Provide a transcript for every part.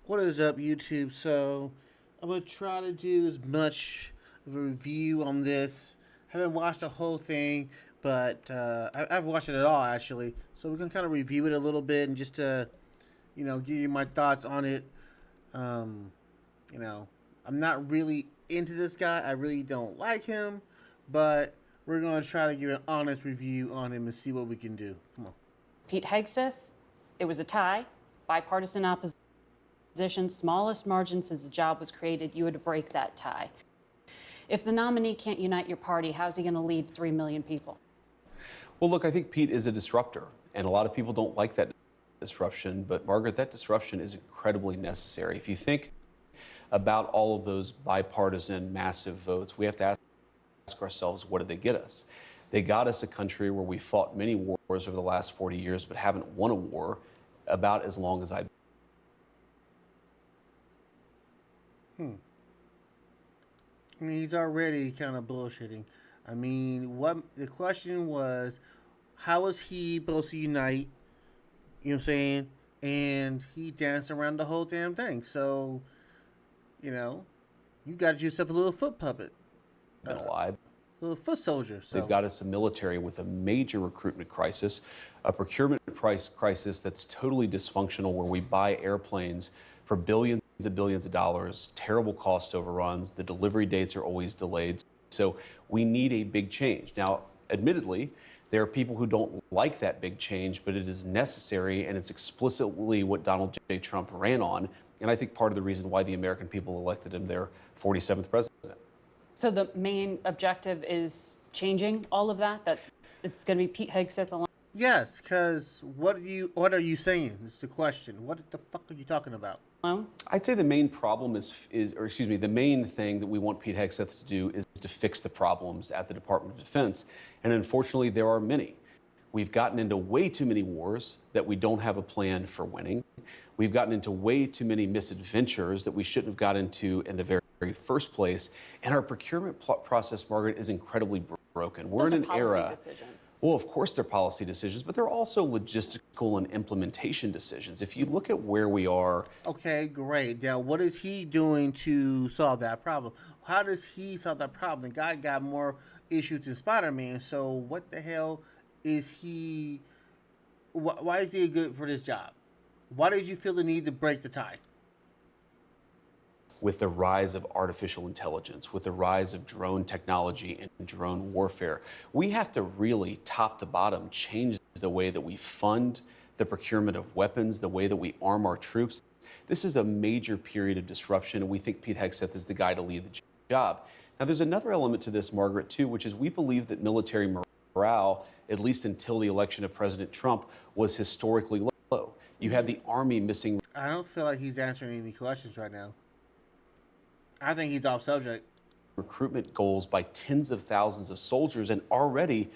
What is up, YouTube? So, I'm gonna try to do as much of a review on this. Haven't watched the whole thing, but I've watched it at all actually. So we can kind of review it a little bit and just give you my thoughts on it. Um, you know, I'm not really into this guy. I really don't like him, but we're gonna try to give an honest review on him and see what we can do. Come on. Pete Hegseth, it was a tie, bipartisan opposition, smallest margin since the job was created. You had to break that tie. If the nominee can't unite your party, how's he going to lead 3 million people? Well, look, I think Pete is a disruptor, and a lot of people don't like that disruption. But, Margaret, that disruption is incredibly necessary. If you think about all of those bipartisan massive votes, we have to ask ourselves, what did they get us? They got us a country where we fought many wars over the last 40 years, but haven't won a war about as long as I've I mean, he's already kind of bullshitting. I mean, what the question was, how was he supposed to unite? You know what I'm saying? And he danced around the whole damn thing. So, you know, you got yourself a little foot puppet, been alive. a little foot soldier. So They've got us a military with a major recruitment crisis, a procurement price crisis that's totally dysfunctional, where we buy airplanes for billions and billions of dollars, terrible cost overruns, the delivery dates are always delayed. So we need a big change. Now, admittedly, there are people who don't like that big change, but it is necessary, and it's explicitly what Donald J. Trump ran on. And I think part of the reason why the American people elected him their 47th president. So the main objective is changing all of that? That it's going to be Pete Hegseth alone? yes, because what are you saying? Is the question. What the fuck are you talking about? I'd say the main problem the main thing that we want Pete Hegseth to do is to fix the problems at the Department of Defense. And unfortunately, there are many. We've gotten into way too many wars that we don't have a plan for winning. We've gotten into way too many misadventures that we shouldn't have got into in the very first place. And our procurement process, Margaret, is incredibly broken. We're in an era. Decisions. Well, of course, they're policy decisions, but they're also logistical and implementation decisions. If you look at where we are. Okay, great. Now, what is he doing to solve that problem? How does he solve that problem? The guy got more issues than Spider-Man, so what the hell is he... Why is he good for this job? Why did you feel the need to break the tie? With the rise of artificial intelligence, with the rise of drone technology and drone warfare, we have to really, top to bottom, change the way that we fund the procurement of weapons, the way that we arm our troops. This is a major period of disruption, and we think Pete Hegseth is the guy to lead the job. Now, there's another element to this, Margaret, too, which is we believe that military morale, at least until the election of President Trump, was historically low. You had the Army missing. I don't feel like he's answering any questions right now. I think he's off subject. Recruitment goals by tens of thousands of soldiers, and already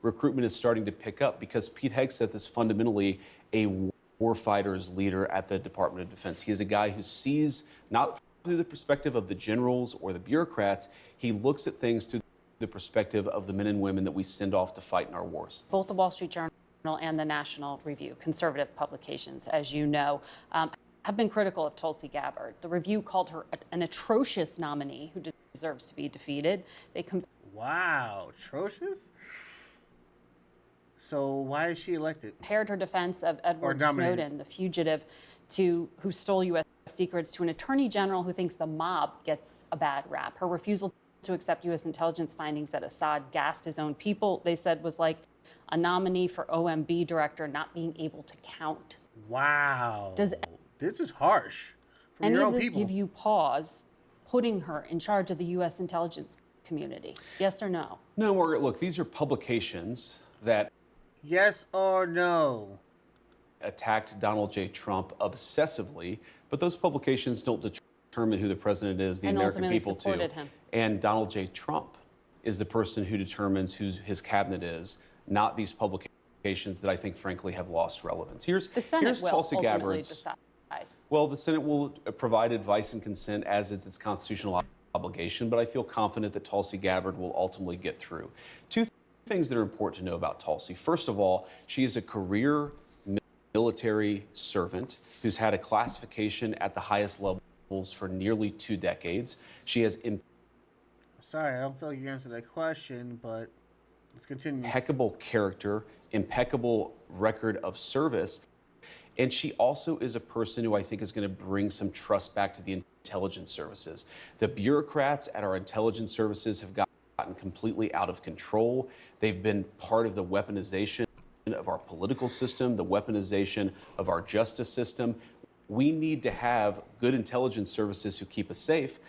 recruitment is starting to pick up because Pete Hegseth is fundamentally a warfighter's leader at the Department of Defense. He is a guy who sees not through the perspective of the generals or the bureaucrats. He looks at things through the perspective of the men and women that we send off to fight in our wars. Both the Wall Street Journal and the National Review, conservative publications, as you know, have been critical of Tulsi Gabbard. The Review called her an atrocious nominee who deserves to be defeated. Wow, atrocious? So why is she elected? Compared her defense of Edward Snowden, the fugitive who stole U.S. secrets, to an attorney general who thinks the mob gets a bad rap. Her refusal to accept U.S. intelligence findings that Assad gassed his own people, they said, was like a nominee for OMB director not being able to count. Wow. This is harsh. From Any your of own this people. give you pause putting her in charge of the U.S. intelligence community? Yes or no? No, Margaret, look, these are publications that Yes or no? attacked Donald J. Trump obsessively, but those publications don't determine who the president is, the And American ultimately people supported do. him. And Donald J. Trump is the person who determines who his cabinet is, not these publications that I think, frankly, have lost relevance. The Senate will Tulsi ultimately Gabbard's. decide. Well, the Senate will provide advice and consent, as is its constitutional obligation, but I feel confident that Tulsi Gabbard will ultimately get through. Two things that are important to know about Tulsi. First of all, she is a career military servant who's had a classification at the highest levels for nearly 2 decades. She has Sorry, I don't feel like you answered that question, but let's continue. impeccable character, impeccable record of service. And she also is a person who I think is going to bring some trust back to the intelligence services. The bureaucrats at our intelligence services have gotten completely out of control. They've been part of the weaponization of our political system, the weaponization of our justice system. We need to have good intelligence services who keep us safe,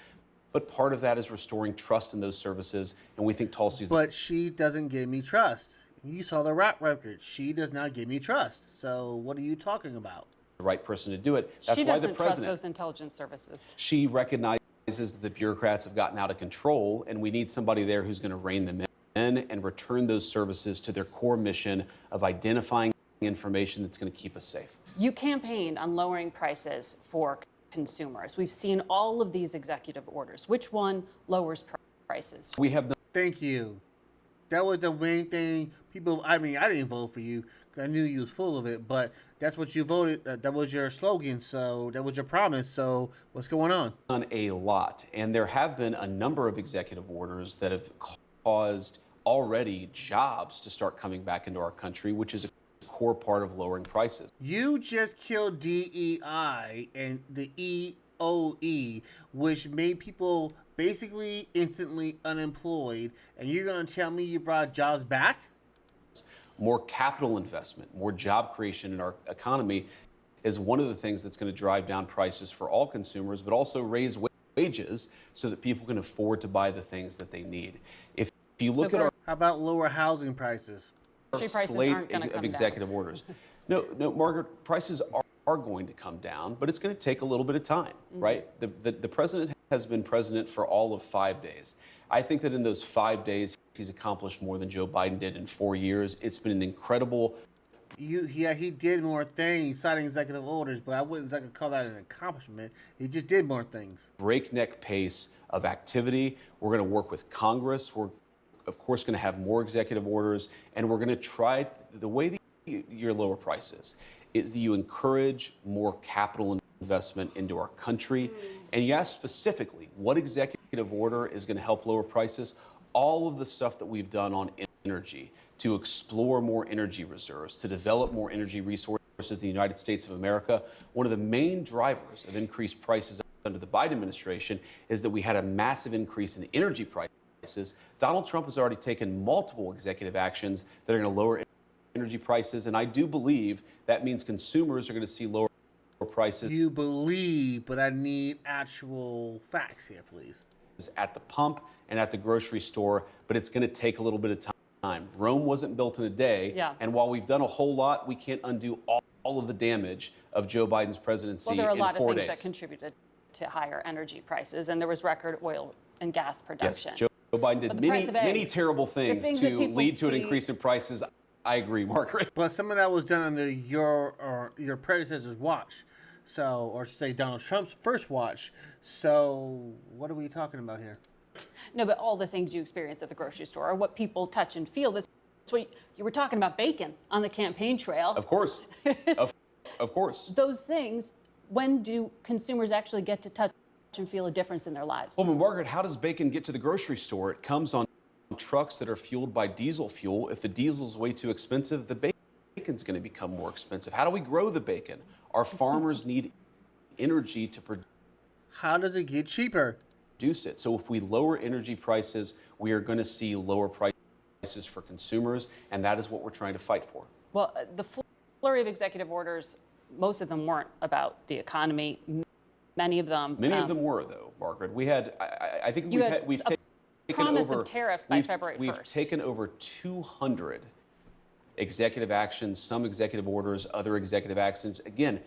but part of that is restoring trust in those services, and we think Tulsi's... But she doesn't give me trust. You saw the rap record. She does not give me trust. So what are you talking about? the right person to do it. That's she why doesn't the president... trust those intelligence services. She recognizes that the bureaucrats have gotten out of control, and we need somebody there who's going to rein them in and return those services to their core mission of identifying information that's going to keep us safe. You campaigned on lowering prices for consumers. We've seen all of these executive orders. Which one lowers prices? We have the... Thank you. That was the main thing. People, I mean, I didn't vote for you because I knew you was full of it, but that's what you voted. That was your slogan, so that was your promise. So what's going on? Done a lot, and there have been a number of executive orders that have caused already jobs to start coming back into our country, which is a core part of lowering prices. You just killed DEI and the EOE, which made people basically instantly unemployed, and you're going to tell me you brought jobs back? More capital investment, more job creation in our economy is one of the things that's going to drive down prices for all consumers, but also raise wages so that people can afford to buy the things that they need. If you look at our... How about lower housing prices? slate of executive orders. No, Margaret, prices are going to come down, but it's going to take a little bit of time, right? The president has been president for all of 5 days. I think that in those 5 days, he's accomplished more than Joe Biden did in 4 years. It's been an incredible... Yeah, he did more things, signing executive orders, but I wouldn't exactly call that an accomplishment. He just did more things. Breakneck pace of activity. We're going to work with Congress. We're of course going to have more executive orders, and we're going to try... The way that you lower prices is that you encourage more capital investment into our country. And you ask specifically, what executive order is going to help lower prices? All of the stuff that we've done on energy, to explore more energy reserves, to develop more energy resources in the United States of America. One of the main drivers of increased prices under the Biden administration is that we had a massive increase in energy prices. Donald Trump has already taken multiple executive actions that are going to lower energy prices, and I do believe that means consumers are going to see lower prices. You believe, but I need actual facts here, please. At the pump and at the grocery store, but it's going to take a little bit of time. Rome wasn't built in a day, and while we've done a whole lot, we can't undo all of the damage of Joe Biden's presidency in 4 days. Well, there are a lot of things that contributed to higher energy prices, and there was record oil and gas production. Yes, Joe Biden did many terrible things to lead to an increase in prices. I agree, Margaret. But some of that was done under your predecessor's watch, so, or say Donald Trump's first watch. So, what are we talking about here? No, but all the things you experience at the grocery store are what people touch and feel. That's what you were talking about, bacon on the campaign trail. Of course, of course. Those things. When do consumers actually get to touch and feel a difference in their lives? Well, Margaret, how does bacon get to the grocery store? It comes on trucks that are fueled by diesel fuel. If the diesel's way too expensive, the bacon's going to become more expensive. How do we grow the bacon? Our farmers need energy to produce. How does it get cheaper? It. So if we lower energy prices, we are going to see lower prices for consumers, and that is what we're trying to fight for. Well, the flurry of executive orders, most of them weren't about the economy. Many of them were, though, Margaret. We had, I think we've taken promise over, of tariffs by February 1st. We've taken over 200 executive actions, some executive orders, other executive actions. Again,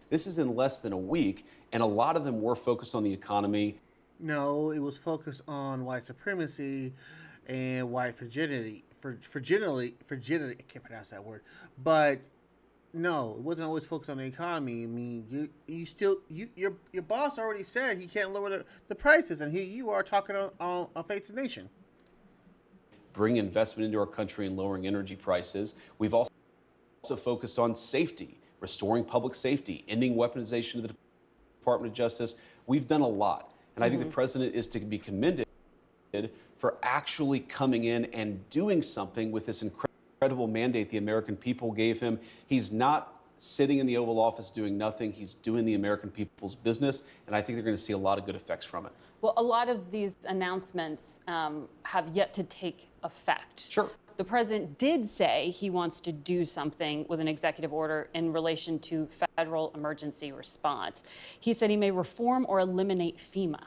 this is in less than a week, and a lot of them were focused on the economy. No, it was focused on white supremacy and white fragility. Fragility, I can't pronounce that word. But no, it wasn't always focused on the economy. I mean, your boss already said he can't lower the prices, and here you are talking on Face the Nation. Bring investment into our country and lowering energy prices. We've also focused on safety, restoring public safety, ending weaponization of the Department of Justice. We've done a lot. And I think the president is to be commended for actually coming in and doing something with this incredible mandate the American people gave him. He's not sitting in the Oval Office doing nothing. He's doing the American people's business, and I think they're going to see a lot of good effects from it. Well, a lot of these announcements have yet to take effect. Sure. The president did say he wants to do something with an executive order in relation to federal emergency response. He said he may reform or eliminate FEMA.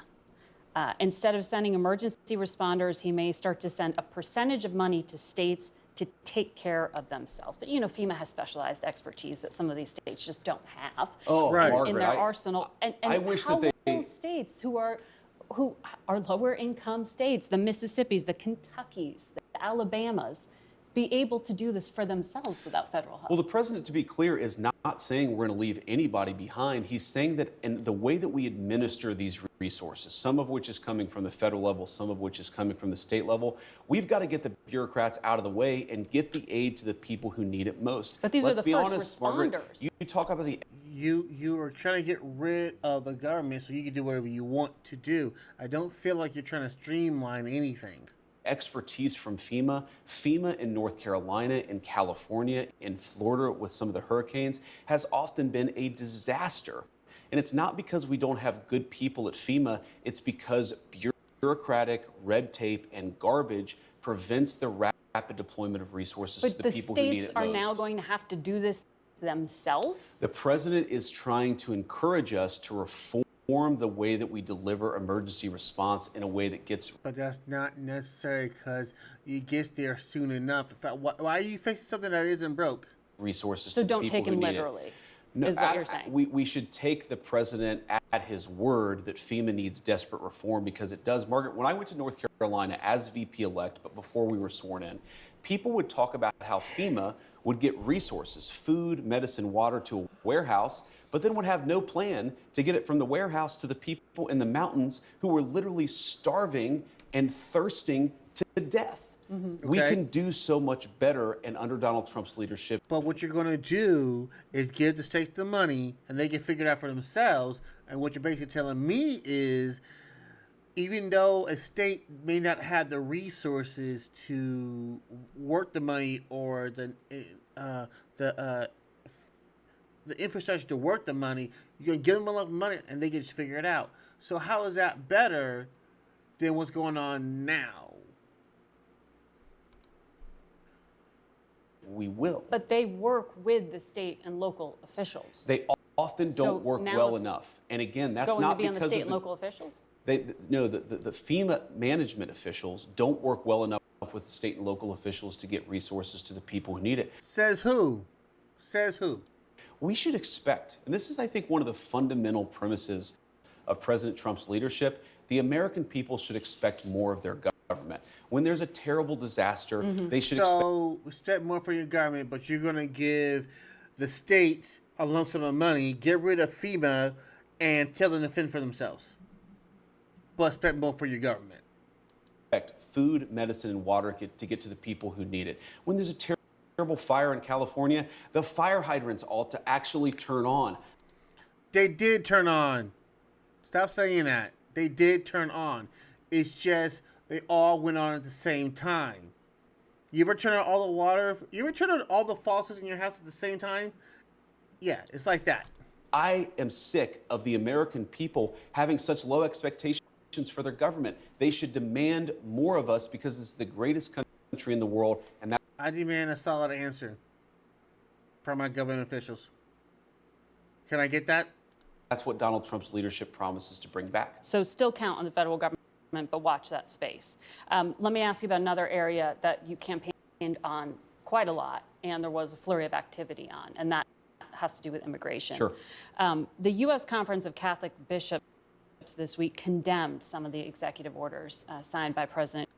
Instead of sending emergency responders, he may start to send a percentage of money to states to take care of themselves. But you know, FEMA has specialized expertise that some of these states just don't have Margaret, in their arsenal. And I wish how that will states who are lower income states, the Mississippis, the Kentuckys, the Alabamas, be able to do this for themselves without federal help? Well, the president, to be clear, is not saying we're going to leave anybody behind. He's saying that in the way that we administer these resources, some of which is coming from the federal level, some of which is coming from the state level, we've got to get the bureaucrats out of the way and get the aid to the people who need it most. But these Let's are the be first honest, responders. Margaret, you talk about the You are trying to get rid of the government so you can do whatever you want to do. I don't feel like you're trying to streamline anything. expertise from FEMA. FEMA in North Carolina, in California, in Florida with some of the hurricanes has often been a disaster. And it's not because we don't have good people at FEMA, it's because bureaucratic red tape and garbage prevents the rapid deployment of resources to the people who need it most. But the states are now going to have to do this themselves? The president is trying to encourage us to reform the way that we deliver emergency response in a way that gets... But that's not necessary because you get there soon enough. In fact, why are you fixing something that isn't broke? Resources so to don't people take who him need literally, it. No, is what you're saying. We should take the president at his word that FEMA needs desperate reform, because it does. Margaret, when I went to North Carolina as VP-elect, but before we were sworn in, people would talk about how FEMA would get resources, food, medicine, water to a warehouse, but then would have no plan to get it from the warehouse to the people in the mountains who were literally starving and thirsting to death. Mm-hmm. We can do so much better and under Donald Trump's leadership. But what you're going to do is give the states the money and they can figure it out for themselves. And what you're basically telling me is, even though a state may not have the resources to work the money or the infrastructure to work the money, you're going to give them enough money and they can just figure it out. So how is that better than what's going on now? We will. But they work with the state and local officials. They often don't work well enough. And again, that's not because on the state and local officials? No, the FEMA management officials don't work well enough with the state and local officials to get resources to the people who need it. Says who? Says who? We should expect, and this is, I think, one of the fundamental premises of President Trump's leadership, the American people should expect more of their government. When there's a terrible disaster, they should expect more for your government, but you're going to give the states a lump sum of money, get rid of FEMA, and tell them to fend for themselves. But expect more for your government. Expect food, medicine, and water to get to the people who need it. When there's a terrible fire in California, the fire hydrants ought to actually turn on. They did turn on. Stop saying that. They did turn on. It's just they all went on at the same time. You ever turn on all the water? You ever turn on all the faucets in your house at the same time? Yeah, it's like that. I am sick of the American people having such low expectations for their government. They should demand more of us because this is the greatest country in the world. And I demand a solid answer from my government officials. Can I get that? That's what Donald Trump's leadership promises to bring back. So still count on the federal government, but watch that space. Let me ask you about another area that you campaigned on quite a lot, and there was a flurry of activity on, and that has to do with immigration. Sure. The U.S. Conference of Catholic Bishops this week condemned some of the executive orders signed by President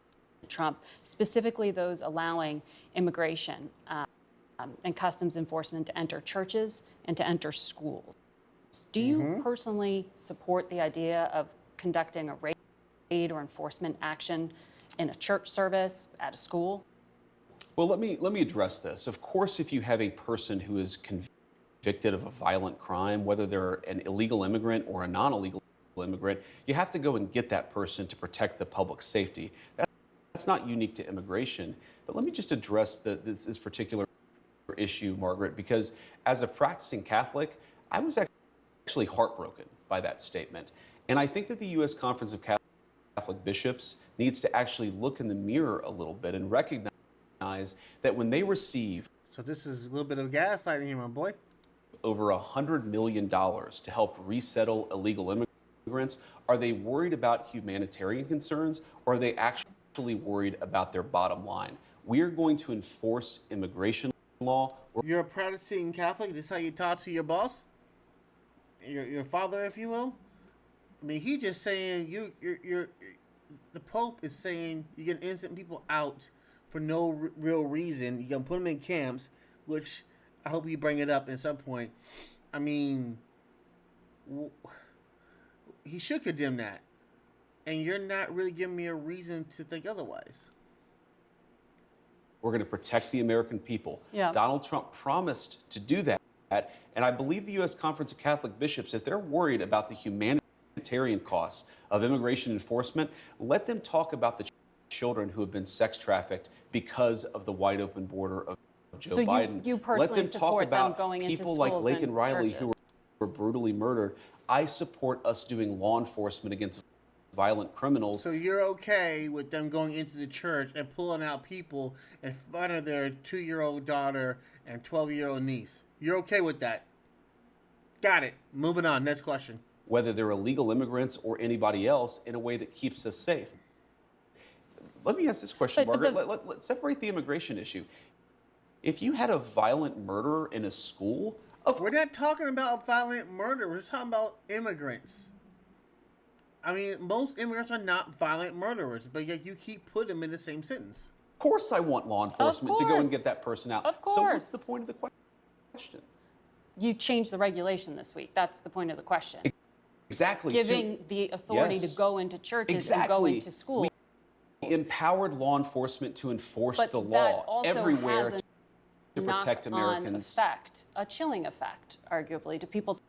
Trump, specifically those allowing immigration and customs enforcement to enter churches and to enter schools. Do you personally support the idea of conducting a raid or enforcement action in a church service, at a school? Well, let me address this. Of course, if you have a person who is convicted of a violent crime, whether they're an illegal immigrant or a non-illegal immigrant, you have to go and get that person to protect the public safety. That's not unique to immigration. But let me just address this particular issue, Margaret, because as a practicing Catholic, I was actually heartbroken by that statement. And I think that the U.S. Conference of Catholic Bishops needs to actually look in the mirror a little bit and recognize that when they receive So this is a little bit of gaslighting here, my boy. over $100 million to help resettle illegal immigrants, are they worried about humanitarian concerns, or are they actually worried about their bottom line? We are going to enforce immigration law. You're a practicing Catholic. This is how you talk to your boss, your father, if you will. I mean, he just saying you're the Pope is saying you're gonna instant people out for no real reason. You're gonna put them in camps, which I hope you bring it up at some point. I mean, he should condemn that, and you're not really giving me a reason to think otherwise. We're going to protect the American people. Yeah. Donald Trump promised to do that. And I believe the U.S. Conference of Catholic Bishops, if they're worried about the humanitarian costs of immigration enforcement, let them talk about the children who have been sex trafficked because of the wide open border of Joe Biden. You personally let them talk support them about going into people like schools Laken and Riley churches. who were brutally murdered. I support us doing law enforcement against violent criminals. So you're okay with them going into the church and pulling out people in front of their 2-year-old daughter and 12-year-old niece? You're okay with that? Got it. Moving on. Next question. Whether they're illegal immigrants or anybody else, in a way that keeps us safe. Let me ask this question, Margaret. Let's separate the immigration issue. If you had a violent murderer in a school, we're not talking about violent murder. We're talking about immigrants. I mean, most immigrants are not violent murderers, but yet you keep putting them in the same sentence. Of course I want law enforcement to go and get that person out. Of course. So what's the point of the question? You changed the regulation this week. That's the point of the question. Exactly. Giving the authority to go into churches and go into schools. We empowered law enforcement to enforce But the that law also everywhere has to protect knock-on Americans. effect, a chilling effect, arguably, to people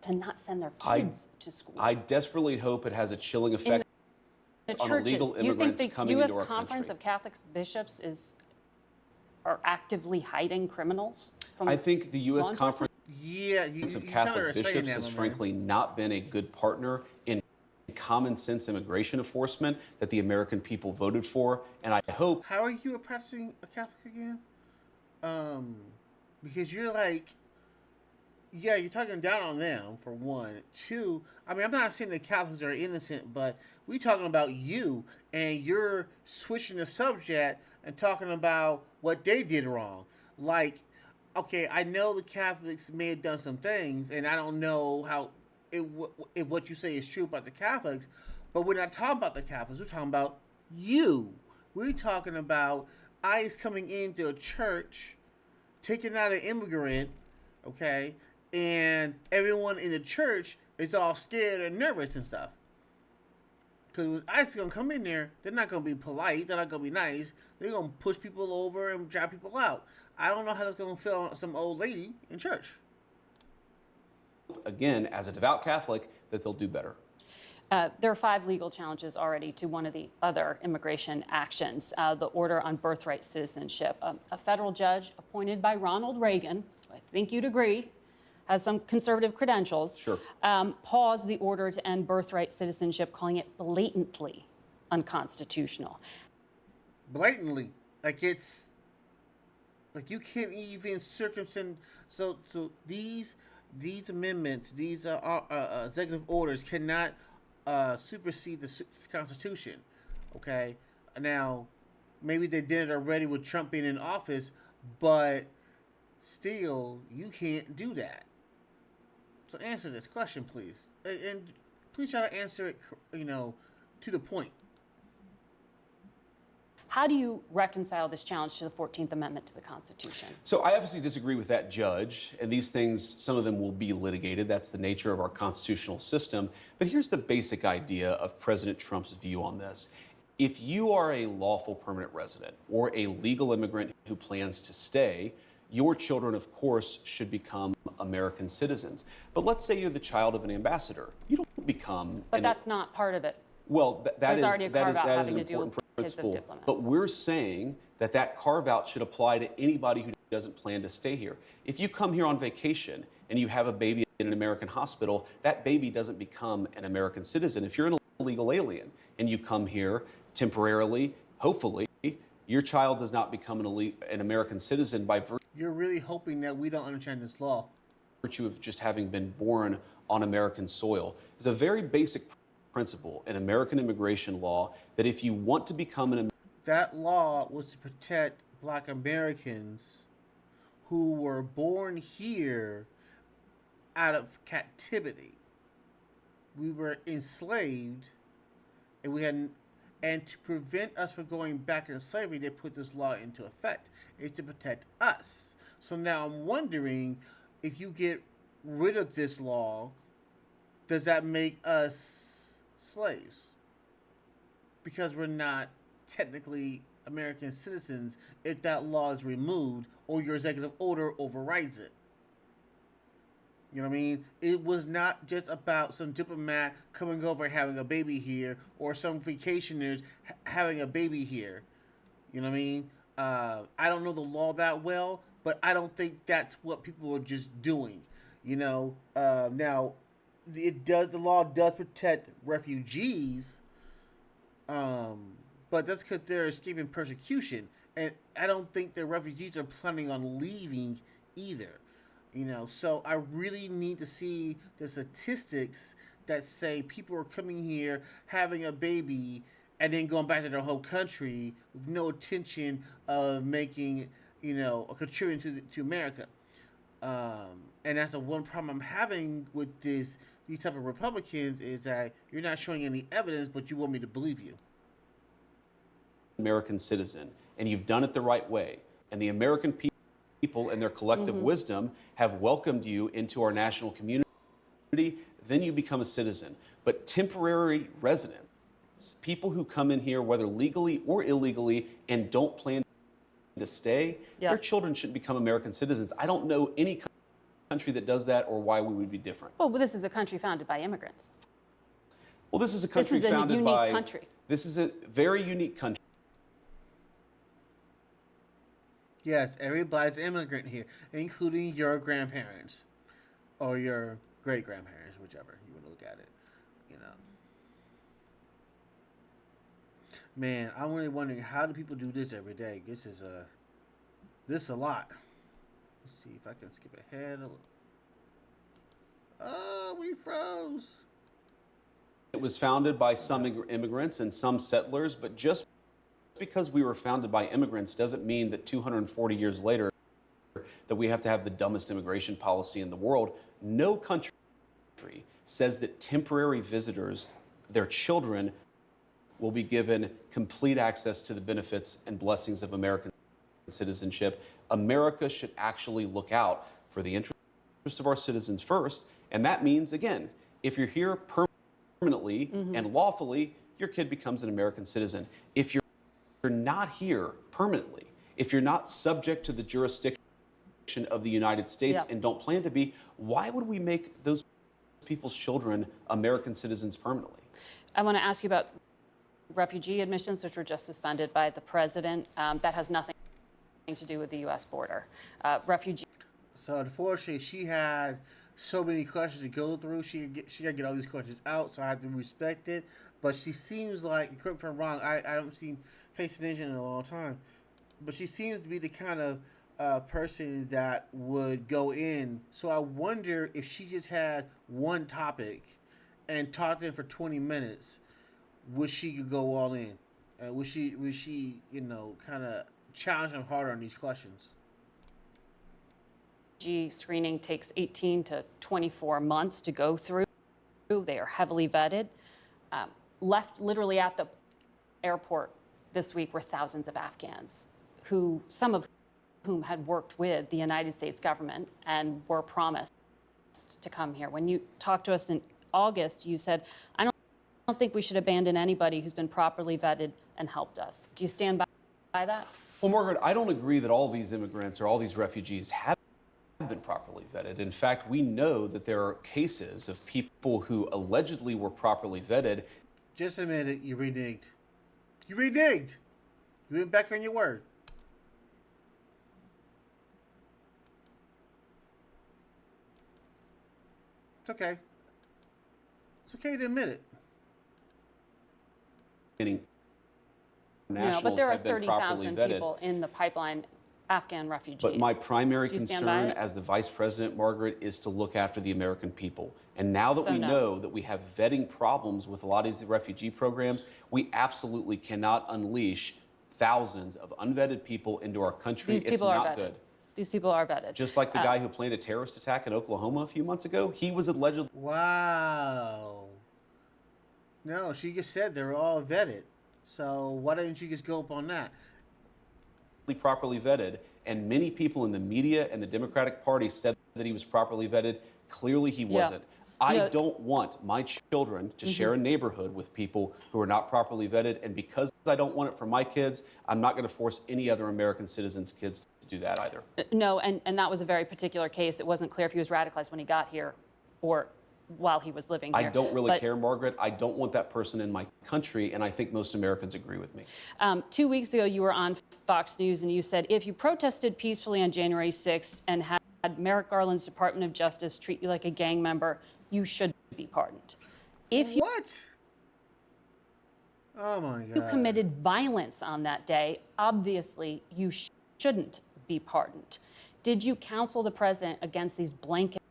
to not send their kids to school. I desperately hope it has a chilling effect the on churches. illegal immigrants you think the coming U.S. into our Conference country. of Catholic Bishops are actively hiding criminals from I think the U.S. law Conference of of Catholic Bishops has frankly not been a good partner in common sense immigration enforcement that the American people voted for, and I hope. How are you a practicing Catholic again? Because you're like, yeah, you're talking down on them, for one. Two, I mean, I'm not saying the Catholics are innocent, but we talking about you, and you're switching the subject and talking about what they did wrong. Like, okay, I know the Catholics may have done some things, and I don't know how if what you say is true about the Catholics, but we're not talking about the Catholics. We're talking about you. We're talking about ICE coming into a church, taking out an immigrant, okay, and everyone in the church is all scared and nervous and stuff. Because when ICE is going to come in there, they're not going to be polite. They're not going to be nice. They're going to push people over and drive people out. I don't know how that's going to feel on some old lady in church. Again, as a devout Catholic, that they'll do better. There are 5 legal challenges already to one of the other immigration actions, the order on birthright citizenship. A federal judge appointed by Ronald Reagan, I think you'd agree, has some conservative credentials, Sure. paused the order to end birthright citizenship, calling it blatantly unconstitutional. Blatantly. Like it's, like you can't even circumvent, so these amendments, these executive orders cannot supersede the Constitution, okay? Now, maybe they did it already with Trump being in office, but still, you can't do that. So answer this question, please. And please try to answer it, to the point. How do you reconcile this challenge to the 14th Amendment to the Constitution? So I obviously disagree with that judge, and these things, some of them will be litigated. That's the nature of our constitutional system. But here's the basic idea of President Trump's view on this. If you are a lawful permanent resident or a legal immigrant who plans to stay, your children, of course, should become American citizens. But let's say you're the child of an ambassador. You don't become. But that's not part of it. Well, There's already a carve-out having an to do with important kids of principle. diplomats. But we're saying that that carve-out should apply to anybody who doesn't plan to stay here. If you come here on vacation and you have a baby in an American hospital, that baby doesn't become an American citizen. If you're an illegal alien and you come here temporarily, hopefully, your child does not become an American citizen by You're really hoping that we don't understand this law. virtue of just having been born on American soil. It's a very basic principle in American immigration law that if you want to become an That law was to protect Black Americans who were born here out of captivity. We were enslaved, and to prevent us from going back into slavery, they put this law into effect. It's to protect us. So now I'm wondering, if you get rid of this law, does that make us slaves? Because we're not technically American citizens if that law is removed or your executive order overrides it. You know what I mean? It was not just about some diplomat coming over and having a baby here or some vacationers having a baby here. You know what I mean? I don't know the law that well, but I don't think that's what people are just doing. You know, now the law does protect refugees, but that's because they're escaping persecution, and I don't think the refugees are planning on leaving either. You know, so I really need to see the statistics that say people are coming here, having a baby, and then going back to their home country with no intention of making, you know, or contributing to America. And that's the one problem I'm having with these type of Republicans is that you're not showing any evidence, but you want me to believe you. American citizen, and you've done it the right way, and the American people and their collective wisdom have welcomed you into our national community, then you become a citizen. But temporary residents, people who come in here, whether legally or illegally, and don't plan to stay, their children shouldn't become American citizens. I don't know any country that does that or why we would be different. Well, this is a country founded by immigrants. Well, this is a country founded by... This is a unique country. This is a very unique country. Yes, everybody's an immigrant here, including your grandparents or your great-grandparents, whichever you want to look at it, you know. Man, I'm really wondering, how do people do this every day? This is a lot. Let's see if I can skip ahead a little. Oh, we froze. It was founded by some immigrants and some settlers, but just because we were founded by immigrants doesn't mean that 240 years later that we have to have the dumbest immigration policy in the world. No country says that temporary visitors, their children, will be given complete access to the benefits and blessings of American citizenship. America should actually look out for the interests of our citizens first, and that means, again, if you're here permanently and lawfully, your kid becomes an American citizen. If you're not here permanently, if you're not subject to the jurisdiction of the United States and don't plan to be, why would we make those people's children American citizens permanently? I want to ask you about refugee admissions, which were just suspended by the president. That has nothing to do with the U.S. border. So unfortunately, she had so many questions to go through. She got to get all these questions out, so I have to respect it. But she seems like, correct me if I'm wrong, I don't see Face the Nation in a long time, but she seems to be the kind of person that would go in. So I wonder if she just had one topic and talked in for 20 minutes, would she go all in? Would she, you know, kind of challenge him harder on these questions? Screening takes 18 to 24 months to go through. They are heavily vetted. Left literally at the airport this week were thousands of Afghans, some of whom had worked with the United States government and were promised to come here. When you talked to us in August, you said, I don't don't think we should abandon anybody who's been properly vetted and helped us. Do you stand by that? Well, Margaret, I don't agree that all these immigrants or all these refugees have been properly vetted. In fact, we know that there are cases of people who allegedly were properly vetted. Just a minute, you reneged. You reneged. You went back on your word. It's okay. It's okay to admit it. No, but there are 30,000 people in the pipeline, Afghan refugees. But my primary concern as the vice president, Margaret, is to look after the American people. And now that we know that we have vetting problems with a lot of these refugee programs, we absolutely cannot unleash thousands of unvetted people into our country. It's not good. These people are vetted. Just like the guy who planned a terrorist attack in Oklahoma a few months ago, he was allegedly... Wow. No, she just said they were all vetted. So why didn't you just go up on that? Properly vetted, and many people in the media and the Democratic Party said that he was properly vetted. Clearly he wasn't. I don't want my children to share a neighborhood with people who are not properly vetted, and because I don't want it for my kids, I'm not going to force any other American citizens' kids to do that either. No, and that was a very particular case. It wasn't clear if he was radicalized when he got here or while he was living here. I don't really care, Margaret. I don't want that person in my country, and I think most Americans agree with me. 2 weeks ago, you were on Fox News, and you said, if you protested peacefully on January 6th and had Merrick Garland's Department of Justice treat you like a gang member, you should be pardoned. If you What? Oh, my God. You committed violence on that day, obviously you shouldn't be pardoned. Did you counsel the president against these blanket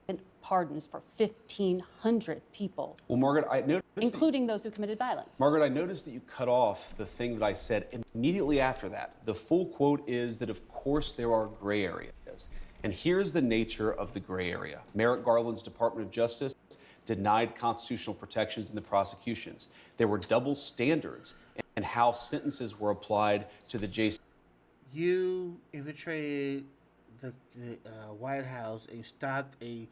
pardons for 1,500 people? Well, Margaret, I noticed... Including those who committed violence. Margaret, I noticed that you cut off the thing that I said immediately after that. The full quote is that, of course, there are gray areas. And here's the nature of the gray area. Merrick Garland's Department of Justice denied constitutional protections in the prosecutions. There were double standards in how sentences were applied to the JC. You infiltrated the White House and stopped a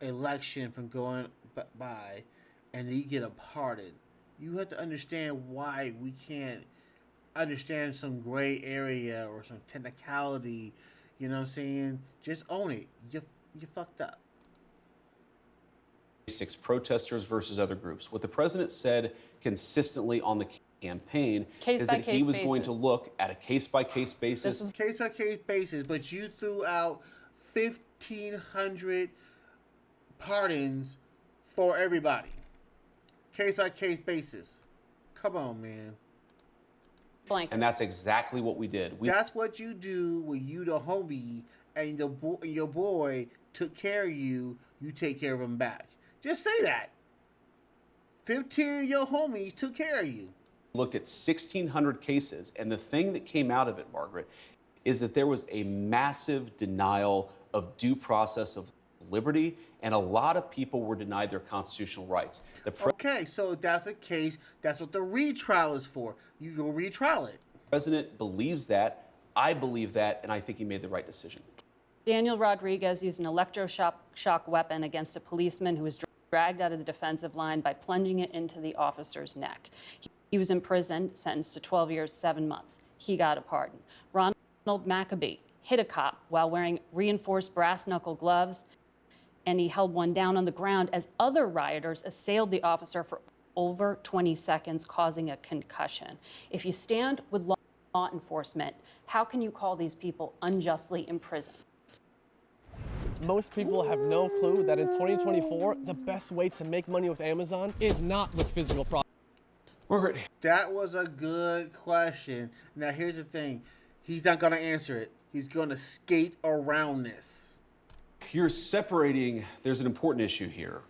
election from going by, and you get a pardon. You have to understand why we can't understand some gray area or some technicality. You know what I'm saying? Just own it. You fucked up. 6 protesters versus other groups. What the president said consistently on the campaign is that he was going to look at a case-by-case basis. This is case-by-case basis, but you threw out 1,500 pardons for everybody. Case-by-case basis. Come on, man. And that's exactly what we did. That's what you do when you the homie and your boy took care of you. You take care of him back. Just say that. 15 of your homies took care of you. Looked at 1,600 cases, and the thing that came out of it, Margaret, is that there was a massive denial of due process of liberty, and a lot of people were denied their constitutional rights. Okay, so if that's the case, that's what the retrial is for. You go retrial it. The president believes that. I believe that, and I think he made the right decision. Daniel Rodriguez used an electroshock weapon against a policeman who was dragged out of the defensive line by plunging it into the officer's neck. He was imprisoned, sentenced to 12 years, 7 months. He got a pardon. Ronald Maccabee hit a cop while wearing reinforced brass knuckle gloves, and he held one down on the ground as other rioters assailed the officer for over 20 seconds, causing a concussion. If you stand with law enforcement, how can you call these people unjustly imprisoned? Most people have no clue that in 2024, the best way to make money with Amazon is not with physical products. Margaret. That was a good question. Now, here's the thing. He's not going to answer it. He's going to skate around this. You're separating, there's an important issue here.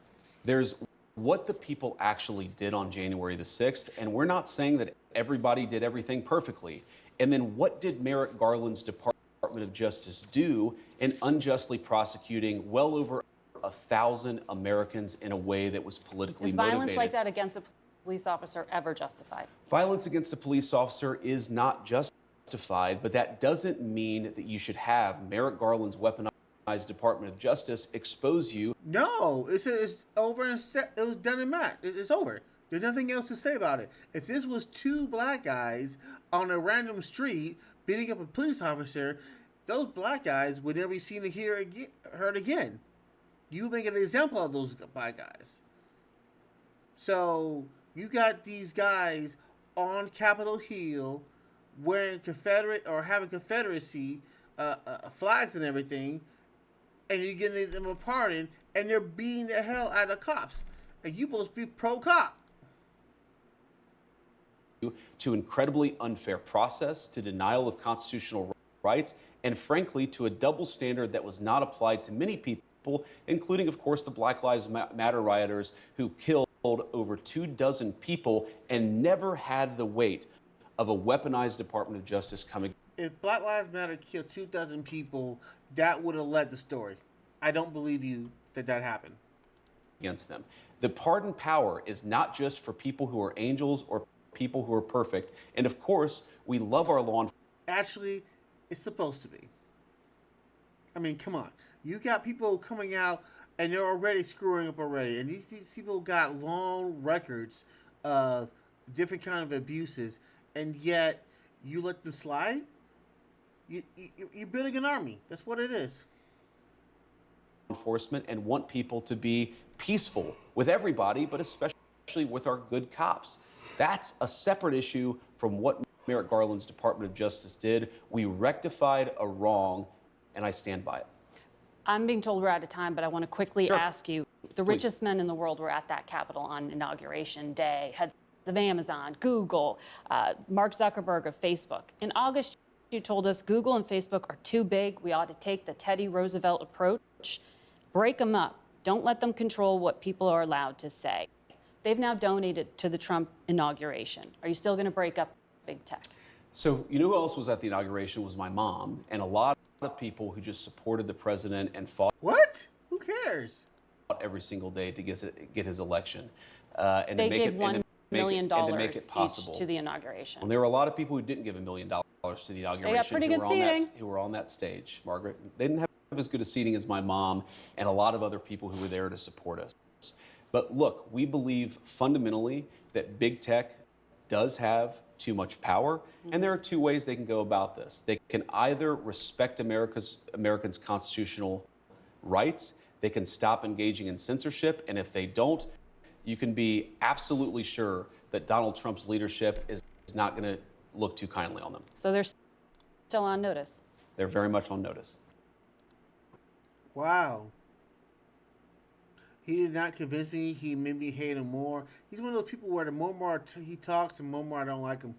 There's what the people actually did on January the 6th, and we're not saying that everybody did everything perfectly. And then what did Merrick Garland's Department of Justice do in unjustly prosecuting well over 1,000 Americans in a way that was politically motivated? Is violence like that against a police officer ever justified? Violence against a police officer is not justified, but that doesn't mean that you should have Merrick Garland's weaponized Department of Justice expose you. No, it's over and it was done and met. It's over. There's nothing else to say about it. If this was two black guys on a random street beating up a police officer, those black guys would never be seen or heard again. You make an example of those black guys. So you got these guys on Capitol Hill wearing Confederate or having Confederacy flags and everything, and you're giving them a pardon, and they're beating the hell out of cops. And you supposed to be pro-cop. To incredibly unfair process, to denial of constitutional rights, and frankly, to a double standard that was not applied to many people, including, of course, the Black Lives Matter rioters who killed over 24 people and never had the weight of a weaponized Department of Justice coming. If Black Lives Matter killed 24 people, that would have led the story. I don't believe you that happened. Against them. The pardon power is not just for people who are angels or people who are perfect. And of course, we love our law enforcement. Actually, it's supposed to be. I mean, come on. You got people coming out and they're already screwing up already. And these people got long records of different kind of abuses, and yet you let them slide? You're building an army. That's what it is. Enforcement and want people to be peaceful with everybody, but especially with our good cops. That's a separate issue from what Merrick Garland's Department of Justice did. We rectified a wrong, and I stand by it. I'm being told we're out of time, but I want to quickly ask you, the richest men in the world were at that Capitol on Inauguration Day, heads of Amazon, Google, Mark Zuckerberg of Facebook. In August, you told us Google and Facebook are too big. We ought to take the Teddy Roosevelt approach, break them up. Don't let them control what people are allowed to say. They've now donated to the Trump inauguration. Are you still going to break up big tech? So, you know who else was at the inauguration? Was my mom, and a lot of people who just supported the president and fought. What? Who cares? Every single day to get his election. And they to make gave it, $1 million to make it possible. each to the inauguration. Well, there were a lot of people who didn't give $1 million to the inauguration. They got pretty good seating. Who were on that stage, Margaret. They didn't have as good a seating as my mom and a lot of other people who were there to support us. But look, we believe fundamentally that big tech does have too much power, and there are two ways they can go about this. They can either respect Americans' constitutional rights, they can stop engaging in censorship, and if they don't, you can be absolutely sure that Donald Trump's leadership is not going to look too kindly on them. So they're still on notice. They're very much on notice. Wow. He did not convince me. He made me hate him more. He's one of those people where the more he talks, the more I don't like him.